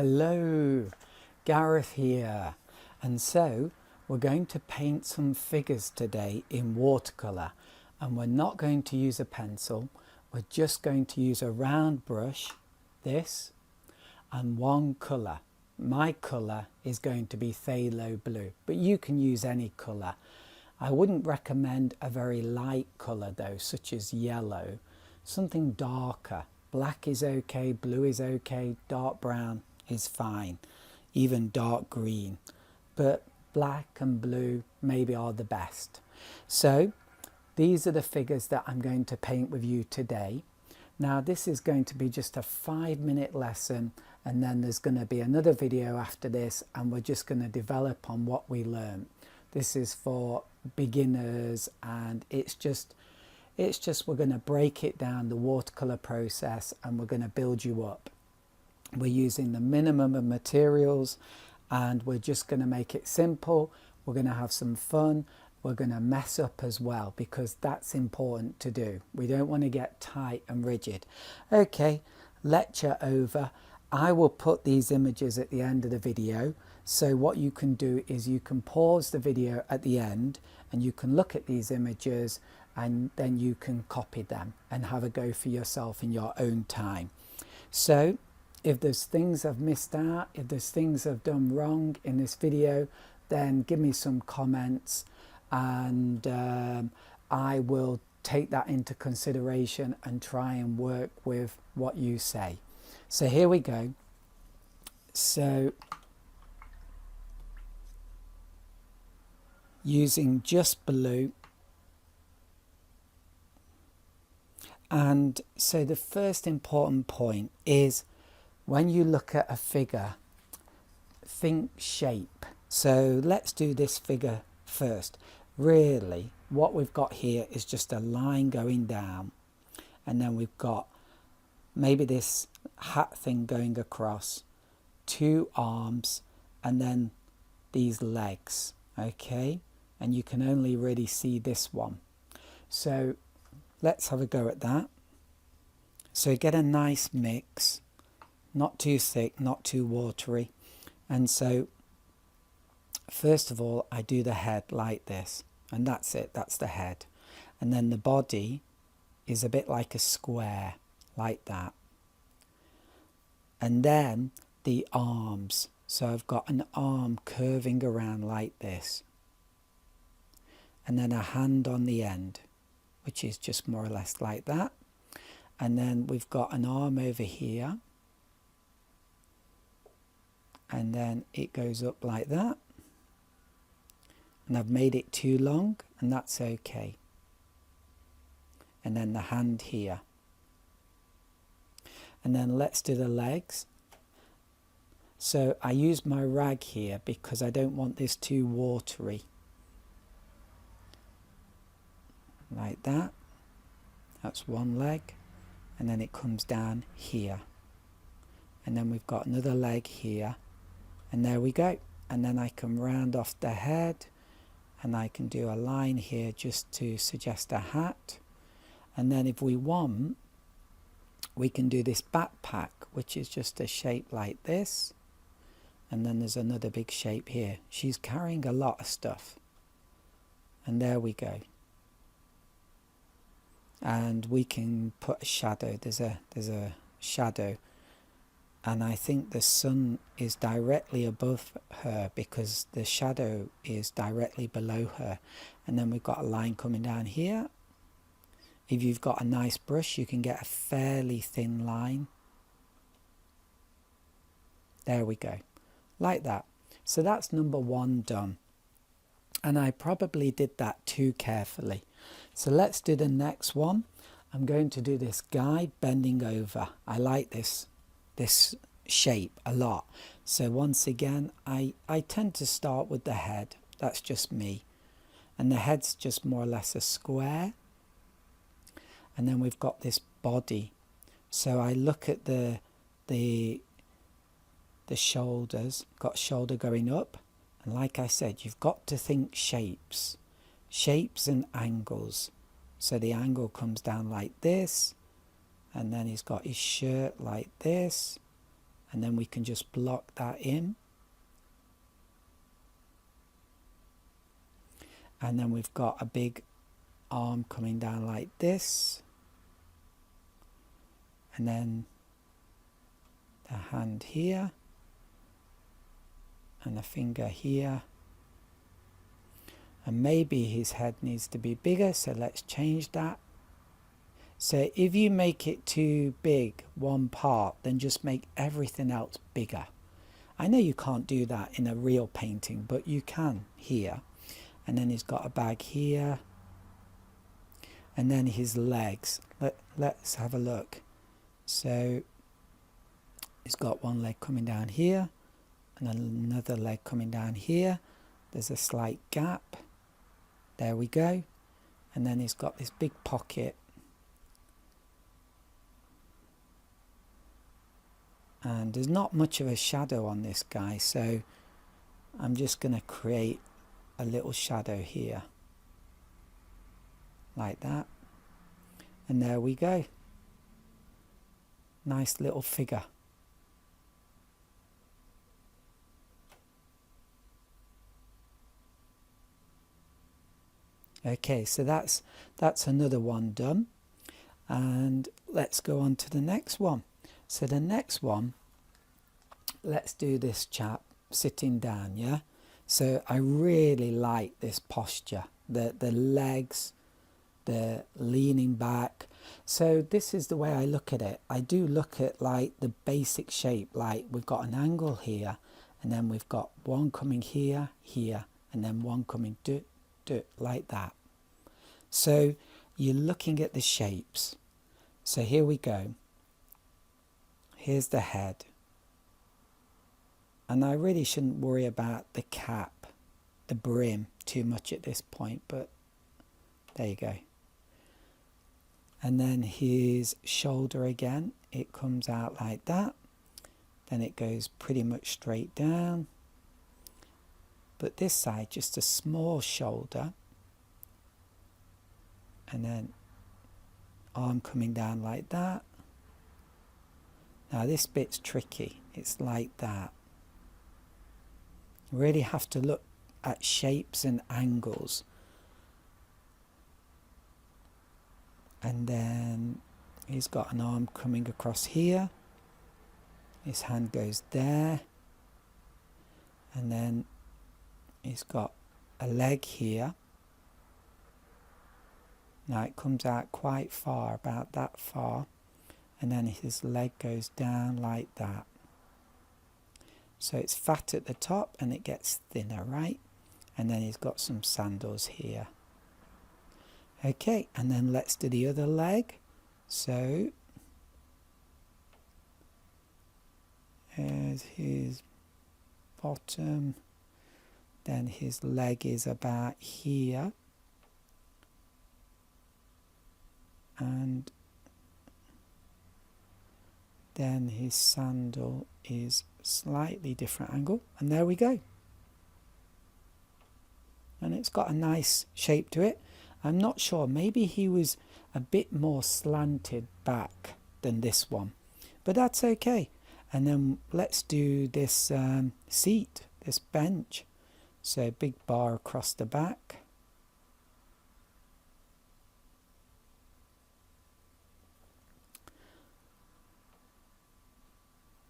Hello, Gareth here. And so we're going to paint some figures today in watercolor, and we're not going to use a pencil. We're just going to use a round brush, this, and one color. My color is going to be phthalo blue, but you can use any color. I wouldn't recommend a very light color though, such as yellow. Something darker. Black is okay, blue is okay, dark brown is fine, even dark green, but black and blue maybe are the best. So these are the figures that I'm going to paint with you today. Now this is going to be just a 5-minute lesson, and then there's going to be another video after this, and we're just going to develop on what we learned. This is for beginners, and it's just we're going to break it down, the watercolor process, and we're going to build you up. We're using the minimum of materials, and we're just going to make it simple. We're going to have some fun. We're going to mess up as well, because that's important to do. We don't want to get tight and rigid. Okay, lecture over. I will put these images at the end of the video. So what you can do is you can pause the video at the end, and you can look at these images, and then you can copy them and have a go for yourself in your own time. So if there's things I've missed out, if there's things I've done wrong in this video, then give me some comments, and I will take that into consideration and try and work with what you say. So here we go. So using just blue. And so the first important point is, when you look at a figure, think shape. So let's do this figure first. Really, what we've got here is just a line going down, and then we've got maybe this hat thing going across, 2 arms, and then these legs, okay? And you can only really see this one. So let's have a go at that. So get a nice mix, not too thick, not too watery. And so first of all, I do the head like this, and that's it, that's the head. And then the body is a bit like a square, like that. And then the arms. So I've got an arm curving around like this. And then a hand on the end, which is just more or less like that. And then we've got an arm over here. And then it goes up like that. And I've made it too long, and that's okay. And then the hand here. And then let's do the legs. So I use my rag here because I don't want this too watery. Like that. That's one leg. And then it comes down here. And then we've got another leg here. And there we go. And then I can round off the head, and I can do a line here just to suggest a hat. And then if we want, we can do this backpack, which is just a shape like this. And then there's another big shape here. She's carrying a lot of stuff. And there we go. And we can put a shadow. There's a shadow. And I think the sun is directly above her, because the shadow is directly below her. And then we've got a line coming down here. If you've got a nice brush, you can get a fairly thin line. There we go. Like that. So that's number 1 done. And I probably did that too carefully. So let's do the next one. I'm going to do this guy bending over. I like this shape a lot. So once again, I tend to start with the head. That's just me. And the head's just more or less a square. And then we've got this body. So I look at the shoulders, got shoulder going up. And like I said, you've got to think shapes and angles. So the angle comes down like this, and then he's got his shirt like this, and then we can just block that in. And then we've got a big arm coming down like this, and then the hand here, and a finger here. And maybe his head needs to be bigger, so let's change that. So if you make it too big, one part, then just make everything else bigger. I know you can't do that in a real painting, but you can here. And then he's got a bag here. And then his legs. Let's have a look. So he's got one leg coming down here, and another leg coming down here. There's a slight gap. There we go. And then he's got this big pocket. And there's not much of a shadow on this guy, so I'm just going to create a little shadow here. Like that. And there we go. Nice little figure. Okay, so that's another one done. And let's go on to the next one. So the next one, let's do this chap sitting down, yeah? So I really like this posture, the legs, the leaning back. So this is the way I look at it. I do look at like the basic shape, like we've got an angle here, and then we've got one coming here, here, and then one coming like that. So you're looking at the shapes. So here we go. Here's the head. And I really shouldn't worry about the cap, the brim too much at this point, but there you go. And then his shoulder again, it comes out like that. Then it goes pretty much straight down. But this side, just a small shoulder. And then arm coming down like that. Now this bit's tricky. It's like that. You really have to look at shapes and angles. And then he's got an arm coming across here. His hand goes there. And then he's got a leg here. Now it comes out quite far, about that far. And then his leg goes down like that. So it's fat at the top and it gets thinner, right? And then he's got some sandals here. Okay, and then let's do the other leg. So there's his bottom. Then his leg is about here. And then his sandal is slightly different angle, and there we go. And it's got a nice shape to it. I'm not sure, maybe he was a bit more slanted back than this one, but that's okay. And then let's do this seat, this bench. So big bar across the back.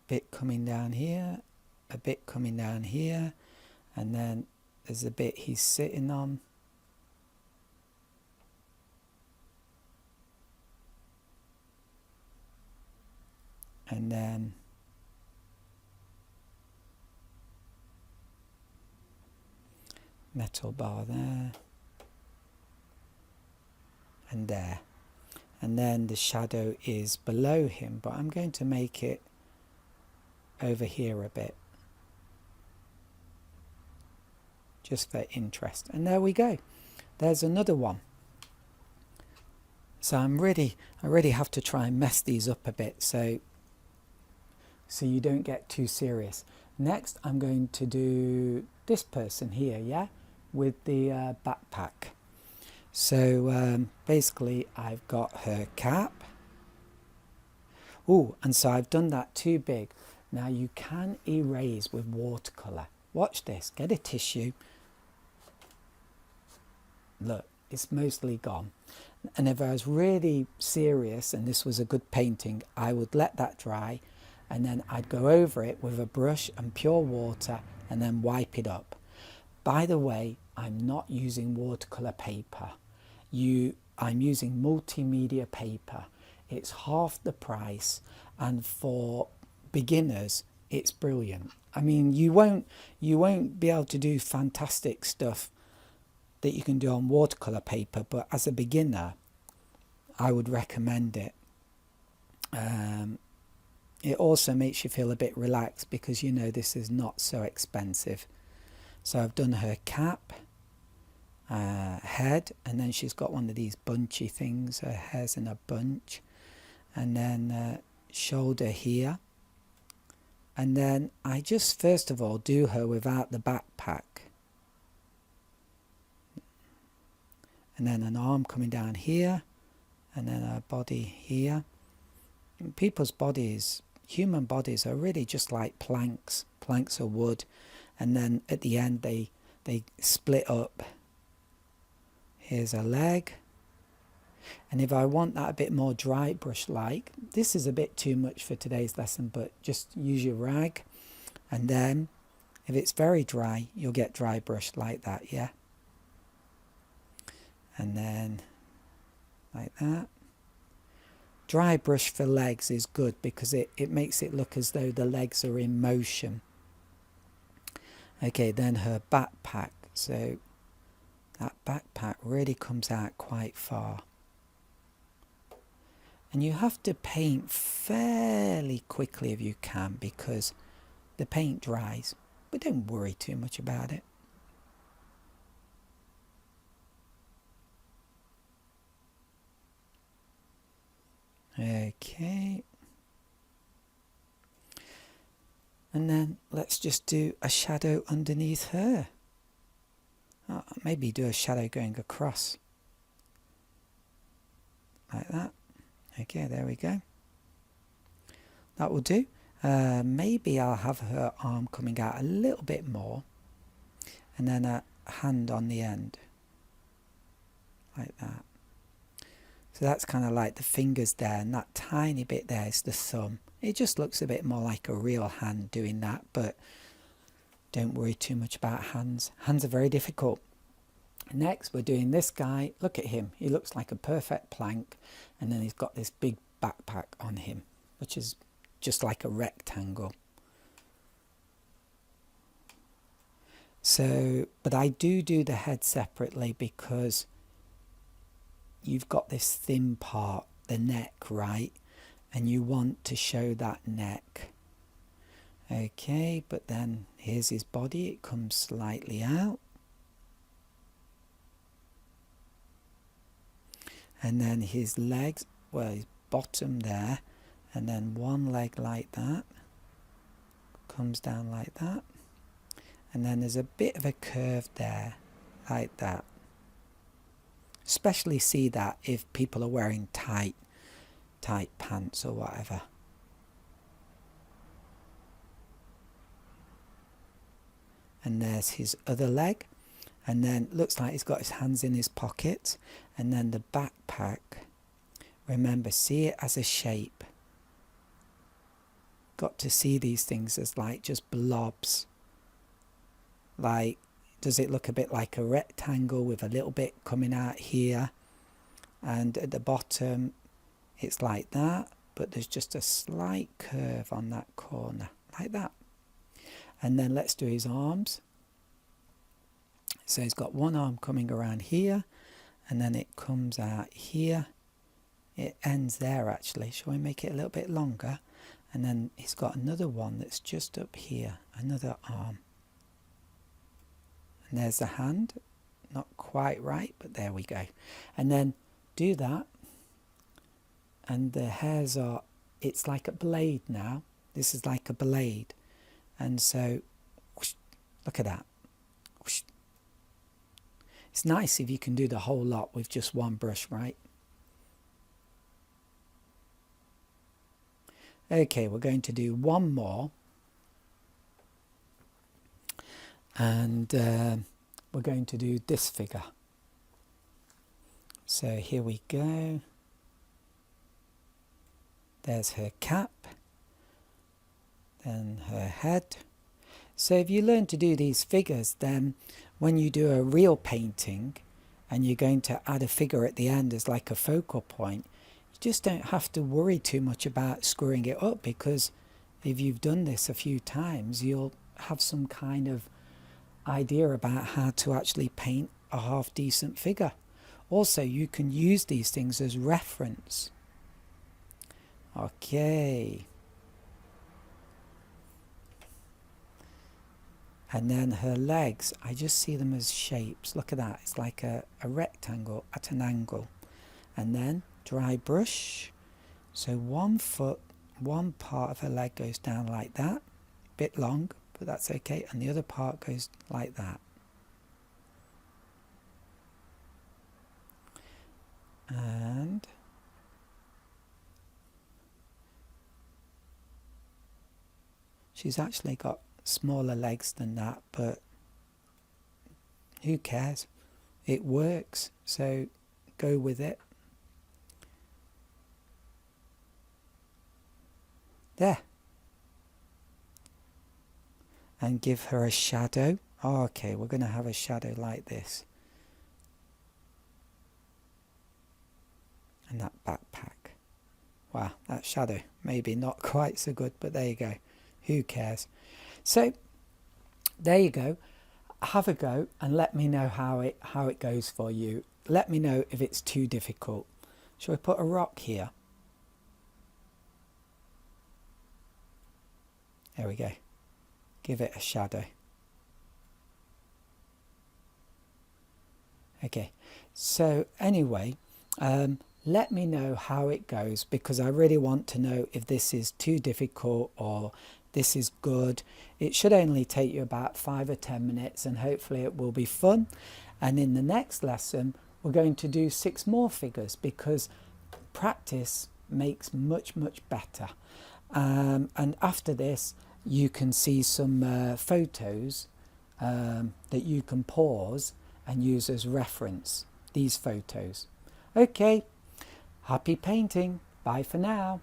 Bit coming down here, a bit coming down here, and then there's a bit he's sitting on. And then metal bar there and there. And then the shadow is below him, but I'm going to make it over here a bit, just for interest. And there we go. There's another one. So I really have to try and mess these up a bit so you don't get too serious. Next, I'm going to do this person here, yeah, with the backpack. So basically, I've got her cap. Oh, and so I've done that too big. Now you can erase with watercolour. Watch this, get a tissue. Look, it's mostly gone. And if I was really serious and this was a good painting, I would let that dry and then I'd go over it with a brush and pure water and then wipe it up. By the way, I'm not using watercolour paper. I'm using multimedia paper. It's half the price, and for beginners it's brilliant. I mean, you won't be able to do fantastic stuff that you can do on watercolour paper, but as a beginner I would recommend it. It also makes you feel a bit relaxed because you know this is not so expensive. So I've done her cap, head, and then she's got one of these bunchy things, her hair's in a bunch, and then shoulder here. And then I just first of all do her without the backpack, and then an arm coming down here, and then her body here. People's bodies, human bodies, are really just like planks of wood, and then at the end they split up. Here's a leg, and if I want that a bit more dry brush like, this is a bit too much for today's lesson, but just use your rag, and then if it's very dry you'll get dry brush like that, yeah, and then like that. Dry brush for legs is good because it makes it look as though the legs are in motion. Okay, then her backpack. So that backpack really comes out quite far. And you have to paint fairly quickly if you can because the paint dries, but don't worry too much about it. Okay, and then let's just do a shadow underneath her. Oh, maybe do a shadow going across like that. Okay, there we go. That will do. Maybe I'll have her arm coming out a little bit more, and then a hand on the end like that. So that's kind of like the fingers there, and that tiny bit there is the thumb. It just looks a bit more like a real hand doing that, but don't worry too much about hands. Hands are very difficult. Next we're doing this guy. Look at him. He looks like a perfect plank, and then he's got this big backpack on him, which is just like a rectangle. So, but I do the head separately because you've got this thin part, the neck, right? And you want to show that neck. Okay, but then here's his body. It comes slightly out. And then his legs, well, his bottom there. And then one leg like that. Comes down like that. And then there's a bit of a curve there, like that. Especially see that if people are wearing tight pants or whatever. And there's his other leg, and then looks like he's got his hands in his pockets, and then the backpack, remember, see it as a shape. Got to see these things as like just blobs. Like, does it look a bit like a rectangle with a little bit coming out here? And at the bottom, it's like that, but there's just a slight curve on that corner, like that. And then let's do his arms. So he's got one arm coming around here, and then it comes out here. It ends there, actually. Shall we make it a little bit longer? And then he's got another one that's just up here, another arm. And there's the hand, not quite right, but there we go. And then do that, and the hairs are, it's like a blade now. This is like a blade. And so, whoosh, look at that. Whoosh. It's nice if you can do the whole lot with just one brush, right? Okay, we're going to do one more, and we're going to do this figure. So here we go. There's her cap, then her head. So if you learn to do these figures, then when you do a real painting and you're going to add a figure at the end as like a focal point, you just don't have to worry too much about screwing it up, because if you've done this a few times, you'll have some kind of idea about how to actually paint a half decent figure. Also, you can use these things as reference. Okay. And then her legs, I just see them as shapes. Look at that, it's like a rectangle at an angle. And then dry brush. So one foot, one part of her leg goes down like that. Bit long, but that's okay. And the other part goes like that. And she's actually got smaller legs than that, but who cares? It works, so go with it. There. And give her a shadow. Oh, okay, we're going to have a shadow like this. And that backpack. Wow, that shadow, maybe not quite so good, but there you go. Who cares? So there you go. Have a go and let me know how it goes for you. Let me know if it's too difficult. Shall we put a rock here? There we go. Give it a shadow. Okay, so anyway, let me know how it goes, because I really want to know if this is too difficult or this is good. It should only take you about 5 or 10 minutes, and hopefully it will be fun. And in the next lesson, we're going to do 6 more figures, because practice makes much better. And after this, you can see some photos that you can pause and use as reference, these photos. Okay, happy painting. Bye for now.